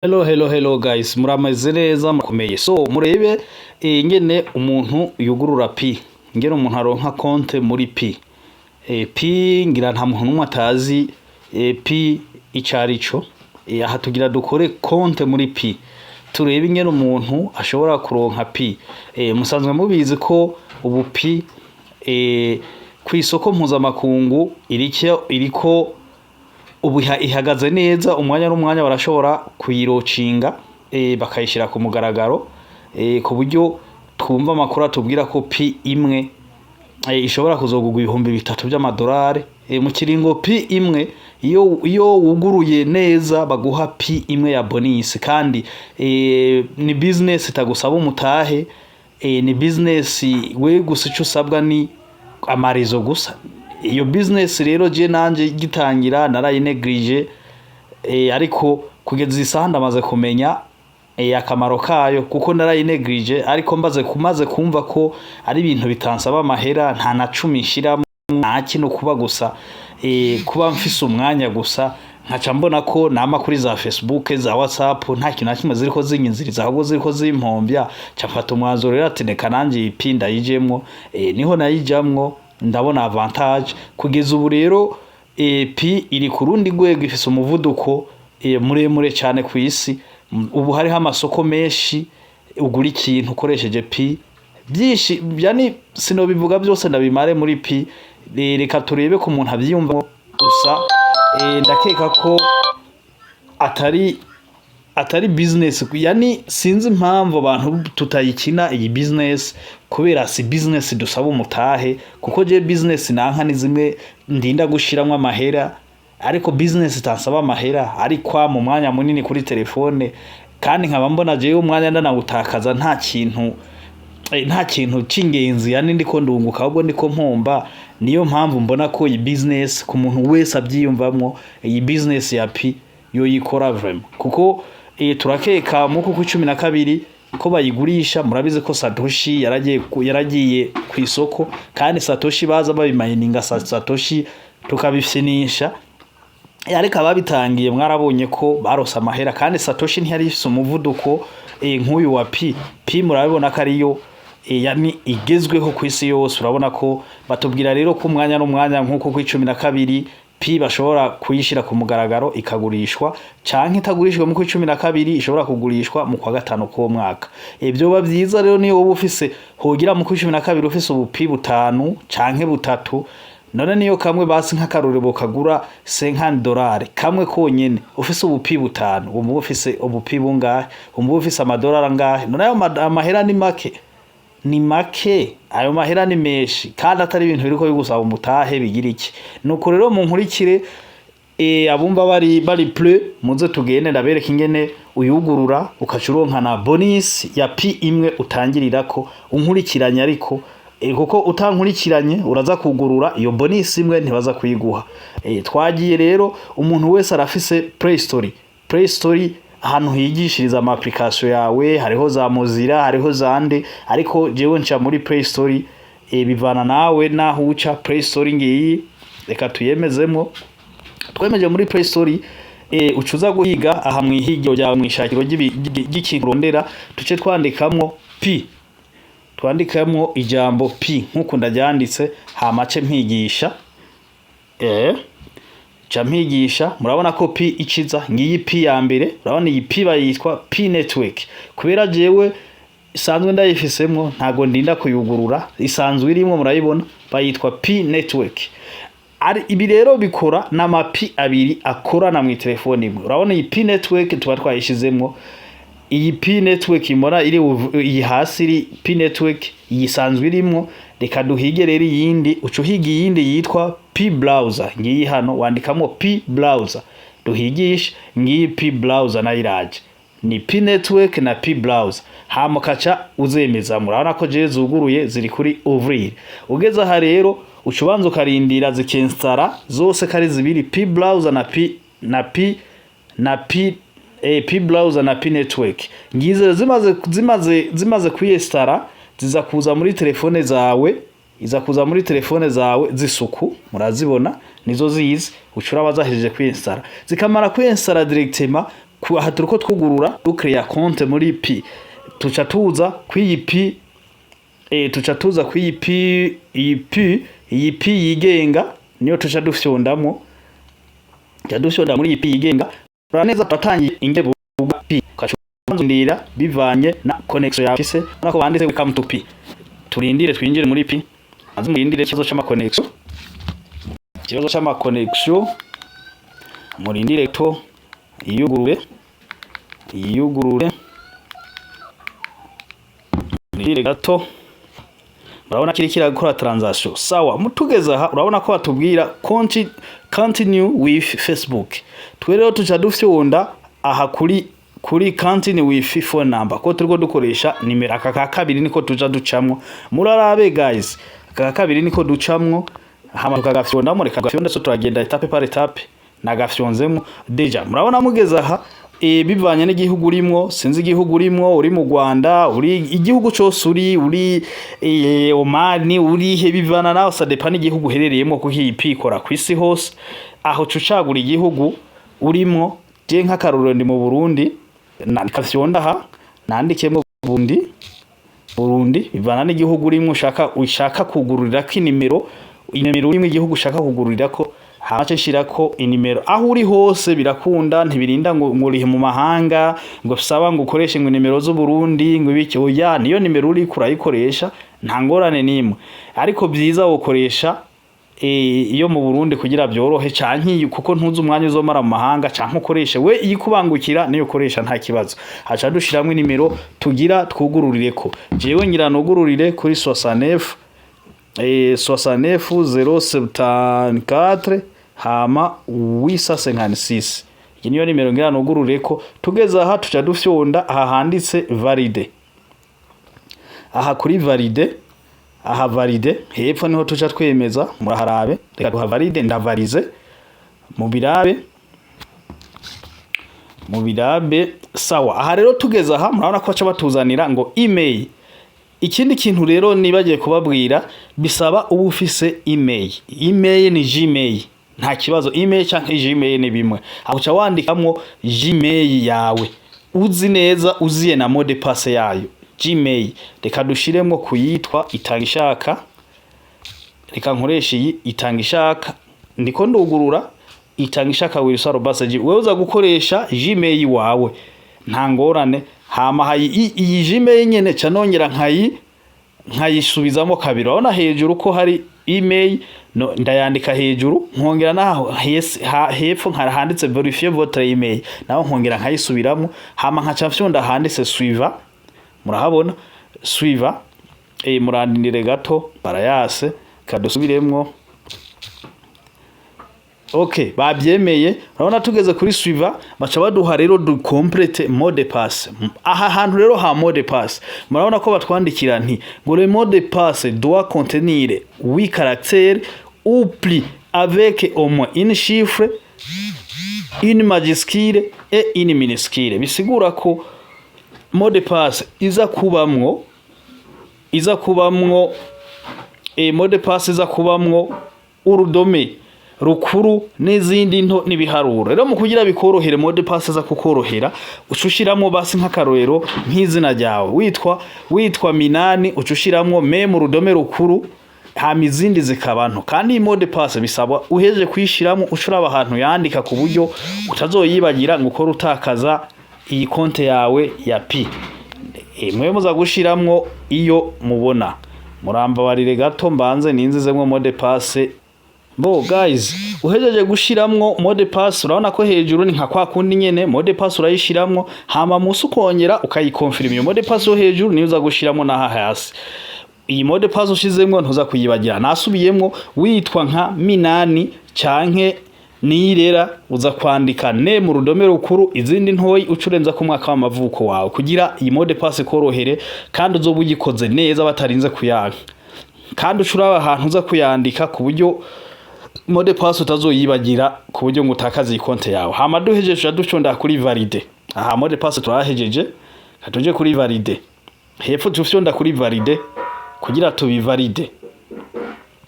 Hello guys, murameze neza mukomeye. So murebe ingene umuntu yugurura pi, ingene umuntu aronka konte muri pi. Pi ngira nta muntu numwe atazi pi icarico. Aha tugira dukore konte muri pi. Turebe ingene umuntu ashobora kuronka pi. Musanzwe mubizi ko ubu pi kwisoko mpuzamakungu iriko ubu ihagaze neza, umwanya n'umwanya barashobora kuyirocinga bakayishira ku mugaragaro ku buryo twumva amakuru atubwira ko pi imwe ishobora kuzogugwa $3,000 by'amadolari mu kiringo pi imwe. Iyo wuguruye neza baguha pi imwe ya bonus, kandi ni business itagusaba umutahe, ni business we gusa icyo usabwa ni amarizo gusa. Iyo business rero je nanje gitangira narayinegrije, ariko kugeza isaha ndamaze kumenya akamaro kayo, kuko narayinegrije, ariko kumaze kumva ko ari ibintu bitansaba amahera, nta na 10 nshiramo, nta kintu kuba gusa kuba mfise umwanya gusa, nkaca mbona ko nama kuri za Facebook za WhatsApp nta kintu nakimwe ziriko zinyinziriza, ahubwo ziriko zimpombya. Cafata umwanzuro rero ati neka nanje ipinda yijemwo, niho nayijamwo ndabona avantage. Kugeza ubu rero pi iri ku rundi rwego, ifise umuvuduko muremure cyane ku isi. Ubu hariho amasoko menshi ugura ikintu ukoresheje pi byinshi, yani sinobivuga byose ndabimare muri pi. Reka turebe ko umuntu abyumva gusa. Ndakeka ko atari business, yani sinzi impamvu abantu tutayikina iyi business, kubera si business dusaba umutahe, kuko je business nanka ni zimwe ndinda gushiramwe amahera, ariko business tansaba amahera, ariko mu mwanya munini kuri telefone, kandi nkaba mbona je umwanya ndanawutakaza nta kintu cingenzi, yani ndiko ndunguka, ahubwo ndiko mpomba. Niyo mpamvu mbona ko iyi business ku muntu wese abyiyumvamwo, iyi business ya pi yo yikora vraiment, kuko turakeka mu kuko 12 ko bayigurisha. Murabize ko Satoshi yaragiye ku isoko, kandi Satoshi baza babimayininga Satoshi tukabifyinisha, ariko ababitangiye mwarabonye ko barose amahera, kandi Satoshi ntiyari ifise umuvuduko nk'uyu wa pi. Murabibona ko ariyo yani igezweho ku isi yose. Urabona ko batubwira rero ko umwanya n'umwanya nk'uko ku 12 pi bashobora kuyishira ku mugaragaro ikagurishwa, canke itagurishwe mu 12 ishobora kugurishwa mu kwa gatanu ko mwaka. Ibyo ba byiza rero niyo wowe ufise hogira mu 12 ufise ubu pi 5 canke 3, none niyo kamwe basi nk'akarurebo kagura $50 kamwe konyene, ufise ubu pi 5, ubu ufise ubu pi bungahe, ubu ufise amadolari angahe? None ayo amahera ni make, ayo mahera ni menshi, kandi atari ibintu biriko bigusaba umutahe bigira iki. Nuko rero mu nkurikire abumva bari plus muze tugende ndabereka ingene uyugurura ukacuronka na bonus ya pi imwe utangirirako unkurikiranye. Ariko kuko utankurikiranye uraza kugurura iyo bonus imwe ntibaza kuyiguha. Twagiye rero, umuntu wese arafise Play Store ahantu higishiriza ama application yawe, hariho za Mozilla, hariho zande, ariko jewe nca muri Play Store. Bivana nawe naho uca. Play Store ngiyi reka tuyemezemo. Twemeje muri Play Store, ucuza guhiga aha mwihigiro rya mwishakiro ry'ikintu rondera, tuce twandikamwo pi, twandikamo ijambo pi nkuko ndaryanditse, hamace mpigisha campigisha. Murabona ko pi iciza ngiyi pi ya mbere. Urabona iyi pi bayitwa pi network, kubera jewe isanzwe ndayifisemwo, ntago ndinda kuyugurura, isanzwe irimo. Murayibona bayitwa pi network. Ibi rero bikora n'amapi abiri akorana mu telefone imwe. Urabona iyi pi network tuba twayishizemwo, iyi pi network imora iri iyi hasi iri pi network yisanzwe irimo. Reka duhige rero yindi, ucuhiga yindi yitwa pi browser. Ngiyi hano wandikamo pi browser, duhigisha ngiyi pi browser na iraje, ni pi network na pi browser. Hama kaca uzemeza. Murabona ko je zuguruye ziri kuri ouvrir. Ugeza aha rero ucubanza ukarindira zikinstara zose kari zibiri, pi browser na pi browser na pi network. Ngize zimaze kuyestara, ziza kuza muri telefone zawe zisuku. Murazibona nizo zizi ucura bazahejeje kwinstara, zikamara kwinstara directement aha turiko twugurura ducrea compte muri pi tuca tuza kwiyi pi tuca tuza kwiyi pi iyi pi yigenga niyo tuca dufyondamo muri iyi pi yigenga uraneza twatangiye ingebu pi kacundira bivanye na connection yawe se nako banditse welcome to pi turindire twinjire muri pi azi murindire ikibazo c'ama connection murindire to iyugurure murindire gato urabona kirikira gukora transaction sawa mutugeza aha urabona ko batubwira continue with Facebook twero tuca dufyonda aha kuri continue with phone number ko turiko dukoresha nimero aka kabiri niko tuja ducamwo murarabe guys aka kabiri niko ducamwo hama tukagafyonda mo reka gafyonda so turagenda etape par etape nagafyonzemo deja murabona mugeza aha bivanye n'igihugu urimo sinzi igihugu urimo uri mu Rwanda uri igihugu cyose uri Oman uri he bivana naho sadepa n'igihugu herereyemo ko hipikora kwisi hose aho cucagura igihugu urimo je nk'akaruriro ndi mu Burundi nakafyonda aha nandikemo Burundi bivana n'igihugu urimo ushaka kugururira ko inimero urimo igihugu ushaka kugururira ko hamace shirako inimero aho uri hose birakunda ntibirinda ngo ngurihe mu mahanga ngo saba ngo ukoreshe ngo inimero zo Burundi ngo ibiki oya niyo nimero uri kurayikoresha nta ngorane nimwe ariko byiza ukoresha iyo mu Burundi kugira byorohe canki kuko ntuzi umwanya uzomara mu mahanga canke ukoreshe we ikubangukira niyo ukoresha nta kibazo haca dushiramwe inimero tugira twugururireko jewe ngira nugururire kuri 69 074 hama 856 iyi niyo nimero ngira nugurureko tugeza aha tuca dufyonda aha handitse valide aha kuri valide aha valide hepfo niho tuca twemeza muraharabe reka duha valide ndavalize mu birabe sawa aha rero tugeza aha murabona ko baca batuzanira ngo email ikindi kintu rero nibagiye kubabwira bisaba ubu ufise email ni Gmail nta kibazo email cyangwa Gmail ni bimwe aho cha wandikamwo Gmail yawe uzi neza uziye na mode passe yayo Gmail reka dushiremo kuyitwa itangishaka reka nkoresha iyi itangishaka ndiko ndugurura itangishaka @wilson.g wewe uza gukoresha Gmail wawe nta ngorane hama iyi Gmail nyene canongera nkayisubizamo kabiri urabona hejuru ko hari email ndayandika hejuru nkongera naho hepfo handitse verify votre email naho nkongera nkayisubiramo hama nkacafyonda handitse suivant murahabona suivant murandinire gato barayase kadusubiremwo okay babyemeye urabona tugeze kuri suivant baca baduha rero du complete mot de passe aha hantu rero ha mot de passe murabona ko batwandikira nti ngo le mot de passe doit contenir 8 caractères ou plus avec au moins une chiffre une majuscule et une minuscule bisigura ko mot de passe iza kubamwo mot de passe iza kubamwo urudome rukuru n'izindi nto nibiharuro rero mu kugira bikorohere mode passe za kukorohera ucushiramo basi nk'akarorero nk'izina ryawe witwa Minani ucushiramo mu rudome rukuru hama izindi zikabantu kandi iyi mode passe bisaba uheje kwishiramo ucuraba ahantu yandika ku buryo utazoyibagira ngo ukora utakaza iyi konte yawe ya pi mwe muza gushiramo iyo mubona murambabarire gato mbanze ninzizemwe mode passe bo guys uhejeje gushiramwo mode passe urabona ko hejuru ni nka kwa kundi nyene mode passe urayishiramwo hama musu kongera ukayikonfirma iyo mode passe hejuru niyo uza gushiramwo naha hasi iyi mode passe ushizemwo ntuza kuyibagira nasubiyemwo witwa nka Minani canke Nirera uza kwandika ne mu rudome rukuru izindi ntoyi ucurenza ku mwaka w'amavuko wawe kugira iyi mode passe korohere kandi uzobugikoze neza batarinze kuyanka kandi ucuraba ahantu uza kuyandika ku buryo mode passe utazoyibagira ku buryo ngo utakaze ikonte yawe hama duhejeje duconda kuri valide aha mode passe turahejeje katuje kuri valide hepfo tufyonda kuri valide kugira tubivalide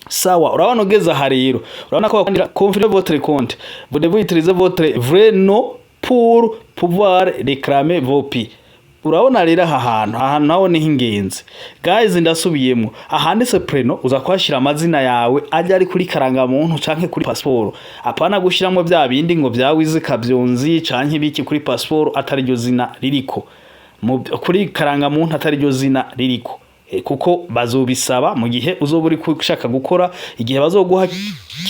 sawa urabona ugeza aha rero urabona ko bakandira confirmer votre compte vous devez utiliser votre vrai nom pour pouvoir réclamer vos pi. Urabona rero ahantu naho ni ingenzi. Guys, ndasubiyemo ahanditse preno uza kwashira amazina yawe ajya ari kuri karangamuntu canke kuri passport. Apana gushiramo bya bindi ngo byawize kavyonzi canke biki kuri passport atari ryo zina ririko. Kuri karangamuntu atari ryo zina ririko. Kuko bazobisaba mu gihe uzoburi kushaka gukora igihe bazoguha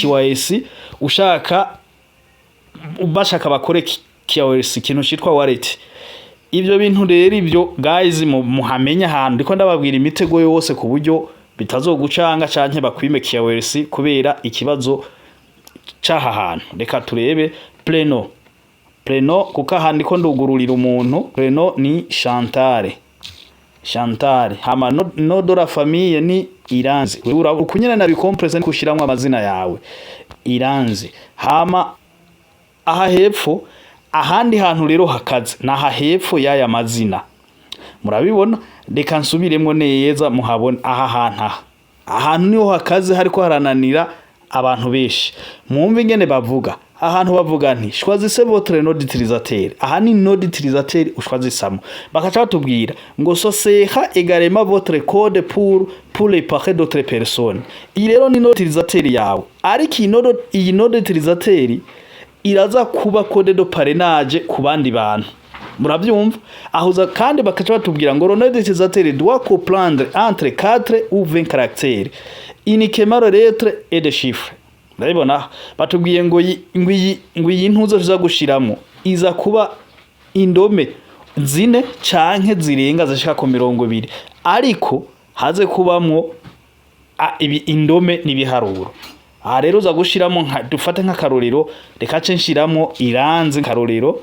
KYC ushaka bashaka bakore KYC kintu shitwa wallet. Ibyo bintu rero ibyo guys muhamenya ahantu ndiko ndababwira imitego yose ku buryo bitazogucanga canke bakwime KYC kubera ikibazo caha hantu. Reka turebe Pleno kuko aha ndiko ndugururira umuntu. Pleno ni Chantal hama no de la famille ni Iranzi. Ukunyene na bicompress kushiramwe amazina yawe Iranzi. Hama aha hepfo ahandi hantu rero hakaze naha hepfo yaya mazina murabibona. Reka nsubiremo neza muhabona ahantu niho hakaze hariko harananira abantu beshi. Mwumve ingene bavuga ahantu bavuga nti choisissez votre nom d'utilisateur. Aha ni nom d'utilisateur ushwazisamo bakaca batubwira ngo soseha également votre code pour les paquets d'autres personnes. Iyi rero ni nom d'utilisateur yawe ariko iyi nom d'utilisateur iraza kuba code de parrainage ku bandi bantu. Murabyumva ahuza kandi bakaca batubwira ngo nom d'utilisateur doit comprendre entre 4 ou 20 caractères uniquement les lettres et des chiffres. Ndabibona batubwiye ngo iyi ntuzo tuza gushiramo iza kuba indome zine canke zirenga zishika ku 20 ariko haze kubamwo indome nibiharuro. Aha rero uza gushiramo dufate nk'akarorero reka nshiramo Iranzi karorero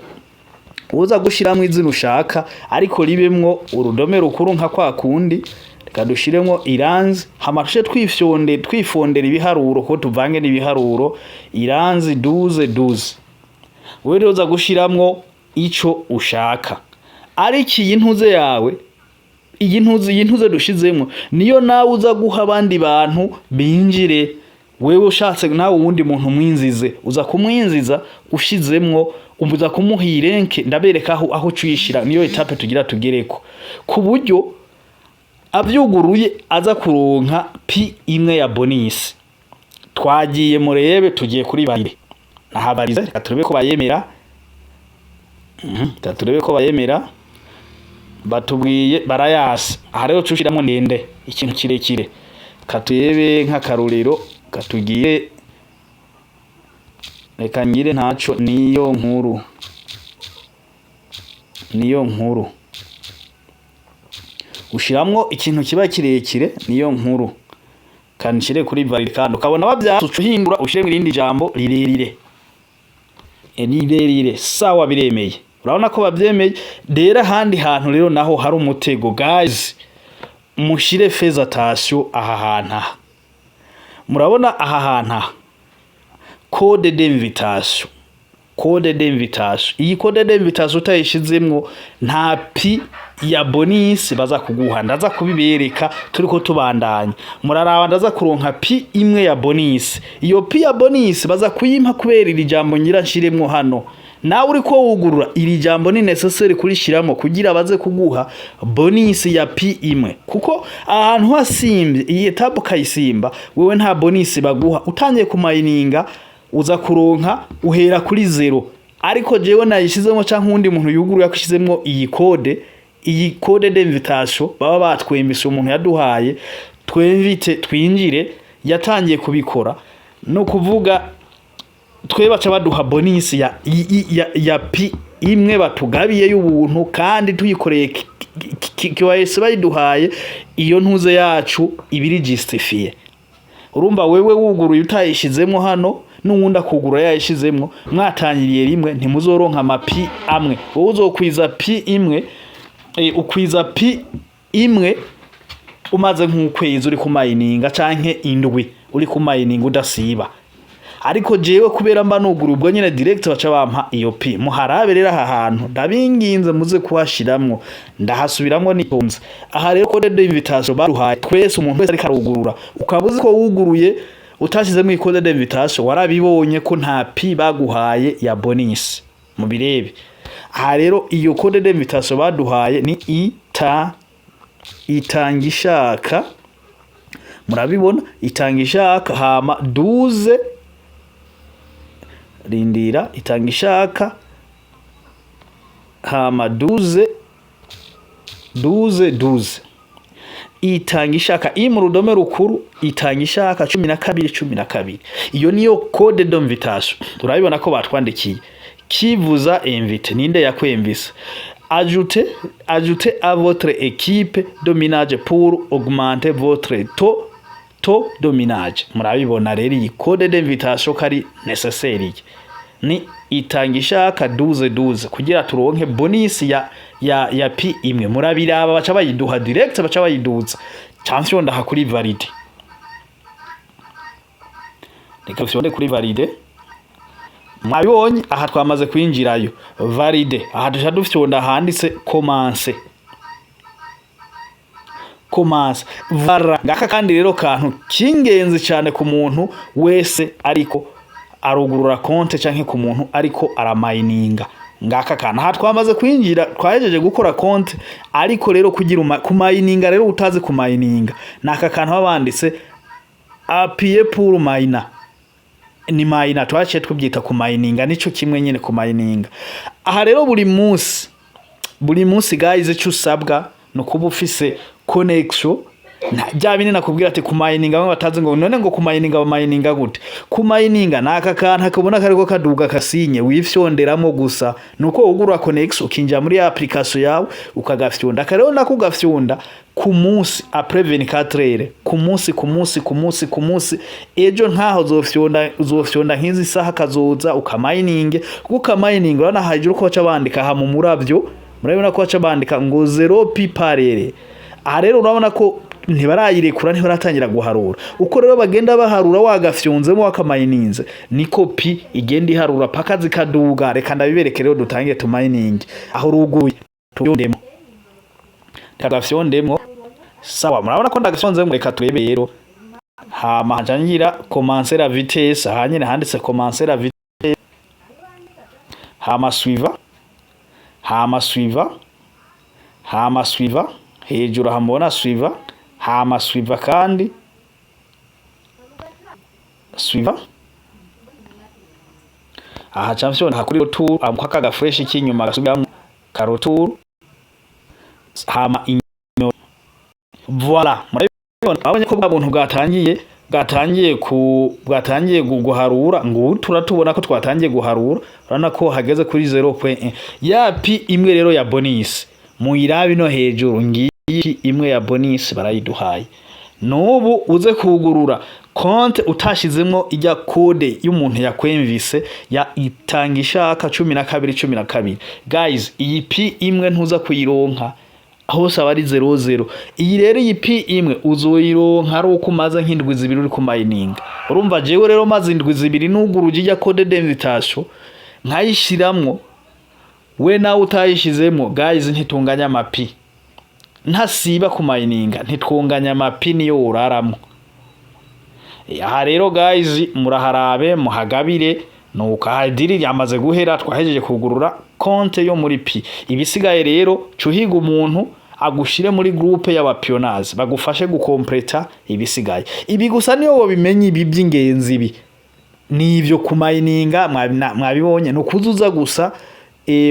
uza gushiramo izina ushaka ariko ribemwo urudome rukuru nka kwa kundi. Reka dushiremo Iranzi hamarushe twifondera ibiharuro ko tuvange n'ibiharuro Iranzi 12 wewe rero uza gushiramwo ico ushaka ariko iyi ntuze yawe iyi ntuze dushizemo niyo nawe uza guha abandi bantu binjire. Wewe ushatse nawe uwundi muntu mwinzize uza kumwinziza ushizemwo uza kumuhirenke ndabereka aho cuyishira niyo etape tugira tugereko ku buryo avyuguruye aza kuronka pi imwe ya bonus. Twagiye murebe tugiye kuri barire nahabarize reka turebe ko bayemera batubwiye barayasi. Aha rero cushiramo ndende ikintu kirekire katuyebe nk'akarorero katugiye reka ngire ntaco niyo nkuru ushiramwo ikintu kiba kirekire niyo nkuru kanshire kuri valid kandi ukabona bavyasuhindura ushire irindi jambo rirerire sawa biremeye. Urabona ko bavyemeye rero handi hantu rero naho hari umutego guys mushire feza attention aha hantu. Murabona aha hantu code d'invitation iyi code d'invitation utayishizemwo nta pi ya bonus baza kuguha. Ndaza kubibereka turiko tubandanya muraraba ndaza kuronka pi imwe ya bonus. Iyo pi ya bonus baza kuyimpa kubera iri jambo nyira nshiremwo hano. Nawe uriko wugurura iri jambo ni necessary kurishiramo kugira baze kuguha bonus ya pi imwe kuko ahantu hasimbye iyi etape kayisimba wewe nta bonus baguha. Utangiye kumayininga uza kuronka uhera kuri 0 ariko jewe nayishizemo canke undi muntu yuguru yakishizemo iyi code d'invitation baba batwemesha umuntu yaduhaye twinjire yatangiye kubikora no kuvuga twe baca baduha bonus ya pi imwe batugabiye y'ubuntu kandi tuyikoreye KYC bayiduhaye iyo ntuze yacu ibiri justifie. Urumva wewe wuguruye utayishizemo hano n'uwunda kugura yayishizemo mwatangiriye rimwe ntimuzoronka amapi amwe. Wowe uzokwiza pi imwe ukwiza pi imwe umaze nk'ukwezi uri kumayininga canke indwi uri kumayininga udasiba. Ariko jewe kubera mba nuguru ubwo nyene direct baca bampa iyo pi. Muharabe rero aha hantu ndabinginze muze kuhashiramwo ndahasubiramwo nitonze. Aha rero code d'invitation baruhaye twese umuntu wese ari karugurura ukabuze ko wuguruye utashizemo code d'invitation warabibonye ko nta pi baguhaye ya bonus. mu birebe. Aha rero iyo code d'invitation baduhaye ni itangishaka, murabibona itangishaka hama 12 rindira itangishaka hama 12 itangishaka mu rudome rukuru itangishaka 12. Iyo niyo code d'invitation. Turabibona ko batwandikiye kivuza invite ninde yakwemvisa. Ajoutez à votre équipe de minage pour augmenter votre taux de minage. Murabibona rero iyi code d'invitation kari necessaire ni itangishaka 12 kugira turonke bonus ya pi imwe. Murabiraba baca bayiduha direct, baca bayiduza champion ndaha kuri valide. Reka fyonde kuri valide. Mwabonye aha twamaze kwinjirayo valide. Aha dusha dufyonda handitse commencer vara. Ngaka kandi rero kantu kingenzi cyane ku muntu wese ariko arugurura konte canke ku muntu ariko aramininga. Ngaka kana aha twamaze kwinjira, twajeje gukora konte, ariko rero kugira kumininga rero utazi kumininga naka kantu babanditse appuyer pour miner. Ni miner twaciye tubyita kumininga, nico kimwe nyene kumininga. Aha rero buri munsi guys icyo usabwa no kuba ufise connection. Jya bine nakubwira ati kumininga bamwe batazi ngo none ngo kumininga bamininga gute. Kumininga naka kantu akabona kariko kaduga kasinye wifyonderamo gusa nuko ugura connection ukinja muri application yawe ukagafyonda. Karero nako gafyonda ku munsi après 24 heures, ku munsi ejo ntaho uzofyonda nk'izi saha kazoza ukamininge. Kuko mining urana hajuru ko baca bandika ha mu muravyo, murabona ko baca bandika ngo 0 pi parere. Aha rero urabona ko ntibarayirekura, ntibaratangira guharura. Uko rero bagenda baharura wagafyonzemo wakamininze niko pi igenda iharura paka zikaduga. Reka ndabibereke rero dutangiye tumining. Aho ruguye tuyondemo tagafyondemo sawa. Murabona ko ndagafyonzemo, reka turebe rero hama jangira commencer la vitesse. Hanyine handitse commencer la vitesse hama suivant hejuru hamona suivant kandi suivant. Aha champion hakuri retour amukaka ga fresh ikinyuma gasubiramo ka retour hama inyo. Voilà, murabona ko babuntu bwatangiye guharura. Ngo turatubona ko twatangiye guharura, urana ko hageze kuri 0.1 ya pi imwe rero ya bonus. Muirabi no hejuru ngiyi imwe ya bonus barayiduhaye. Nubu uze kugurura konte utashizemo ijya code y'umuntu yakwemvise ya itangishaka 12. Guys, iyi pi imwe ntuza kuyironka hose abari 00. Iyi rero iyi pi imwe uzoyironka ari uko maze nk'indwi zibiri uri kumininga. Urumva jewe rero maze indwi zibiri nuguruje ijya code d'invitation nkayishiramwo, we nawe utayishizemo guys ntitunganya amapi. Ntasiba kumininga ntitunganya amapi niyo uraramo. Aha rero guys muraharabe muhagabire nuko hadiri yamaze guhera, twahejeje kugurura konte yo muri pi. Ibisigaye rero cuhiga umuntu agushire muri groupe y'abapionazi bagufashe gukompleta ibisigaye. Ibi gusa niyo wobimenye ibi by'ingenzi ibi nivyo kumininga. Mwabibonye no kuzuza gusa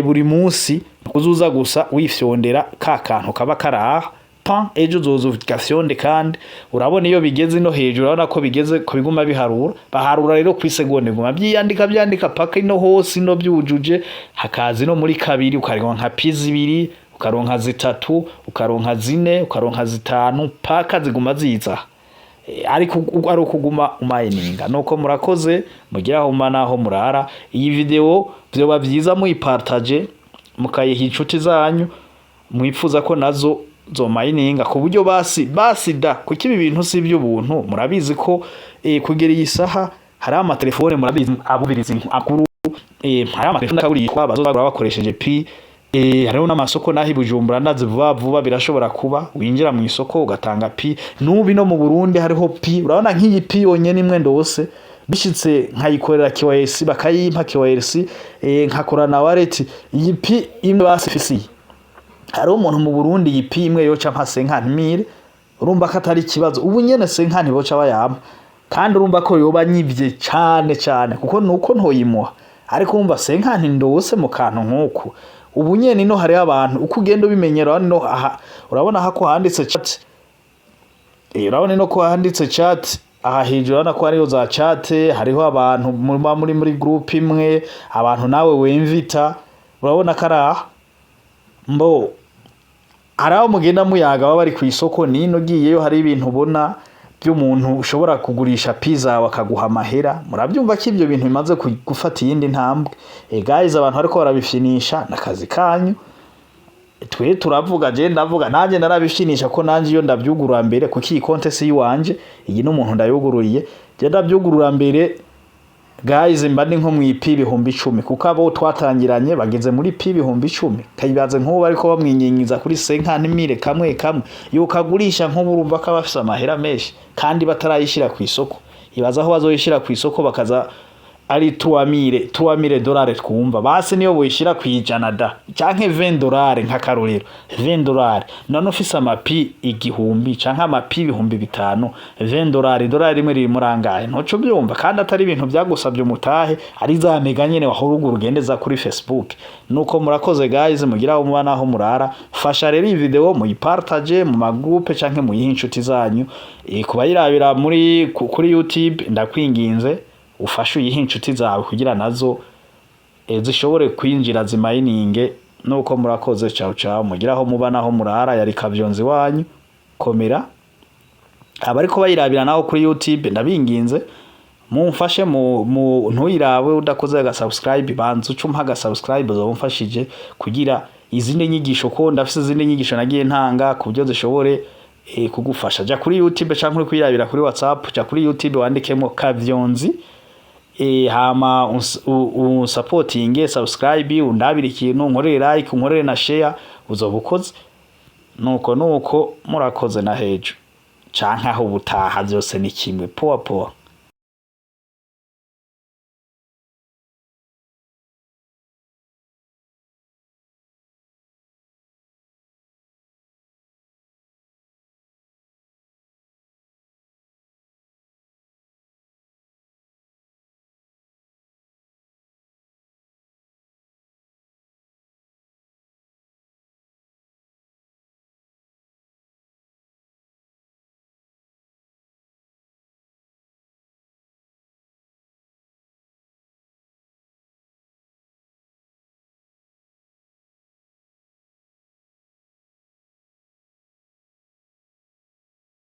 buri munsi kuzuza gusa wifyondera ka kantu kaba karaha pan ejo zozufikasyonde. Kandi urabona iyo bigeze no hejuru urabona ko bigeze ko biguma baharura rero ku isegonde guma byandika paka ino hose no byujuje hakazi no muri kabiri ukaronka nka pizi 2 ukaronka 3 ukaronka 4 ukaronka 5 paka ziguma ziza. Ariko ari ukuguma umininga. Nuko murakoze mugira aho naho murara. Iyi video byoba byiza muyipartage mukayiha inshuti zanyu mwifuza ko nazo zo mininga ku buryo basida kuki ibi bintu si by'ubuntu. Murabizi ko kugera iyi saha hari amatelefone murabizi abubirizi akuru hari amatelefone kaburi kwa bazogura bakoresheje pi. Hariho n'amasoko nahi Bujumbura ndazi vuba birashobora kuba winjira mu isoko ugatanga pi. Nubi no mu Burundi hariho pi. Urabona nk'iyi pi yonyene imwe ndose bishitse nkayikorera KYC bakayimpa KYC nkakora na wallet yipi imwe basifisi hari umuntu mu Burundi yipi imwe yoca mpa 50,000 urumva ko atari kibazo ubu nyene 50 boca bayampa kandi urumva ko yoba nyivye cyane kuko nuko ntoyimuha ariko umva 50 ndose mu kantu nkuko ubu nyene no hari abantu uko ugenda ubimenyera no aha urabona hako handitse chat urabona no ko handitse chat aha hejuru urabona ko hariho za chat hariho abantu muri group imwe abantu nawe wemvita urabona karaha mbo araho mugenda muyaga baba bari ku isoko nino giyeyo hari ibintu ubona by'umuntu ushobora kugurisha pizza bakaguha amahera murabyumva ko ibyo bintu bimaze gufata iyindi ntambwe guys abantu ariko barabifinisha nakazi kanyu twe turavuga je ndavuga nanjye narabishinisha ko nanjye iyo ndabyugurura mbere kuko iyi contest yiwanje iyi n'umuntu ndayugururiye je ndabyugurura mbere guys mbandi nko mu IP 10,000 kuko abo twatangiranye bageze muri P 10,000 kayibaze nko bari ko bamwinyinyiza kuri 50,000 kamwe yuko agurisha nko burumva ko bafise amahera menshi kandi batarayishira ku isoko ibaza aho bazoyishira ku isoko bakaza ari 3,000 dollars twumva base niyo boyishira kwijana da canke $20 nka karorero $20 none ufise amapi 1,000 canke amapi 5,000 $20 dollar rimwe riri murangaye ntoco byumva kandi atari ibintu byagusabye umutahe ari za mega nyene wahurugura ugendeza kuri Facebook nuko murakoze guys mugira umubana aho murara fasha rero iyi video muyipartage mu magroupe canke muyihe inshuti zanyu kubayirabira muri kuri YouTube ndakwinginze ufashe uyihe inshuti zawe kugira nazo zishobore kwinjira zimayininge nuko murakoze ciao mugira aho mubana aho murara yari Kavyonzi wanyu komera abariko bayirabira naho kuri YouTube ndabinginze mumfashe mu ntuyirawe udakoze aga subscribe banzu cumpa aga subscribe uzomfashije kugira izindi nyigisho ko ndafise izindi nyigisho nagiye ntanga kubyo zishobore kugufasha ja kuri YouTube canke kuri kuyirabira kuri WhatsApp ja kuri YouTube wandikemo Kavyonzi hama supporting subscribe undabira ikintu nkorere like nkorere na share uzobukoze nuko murakoze na hejo canke aho butaha byose ni kimwe poa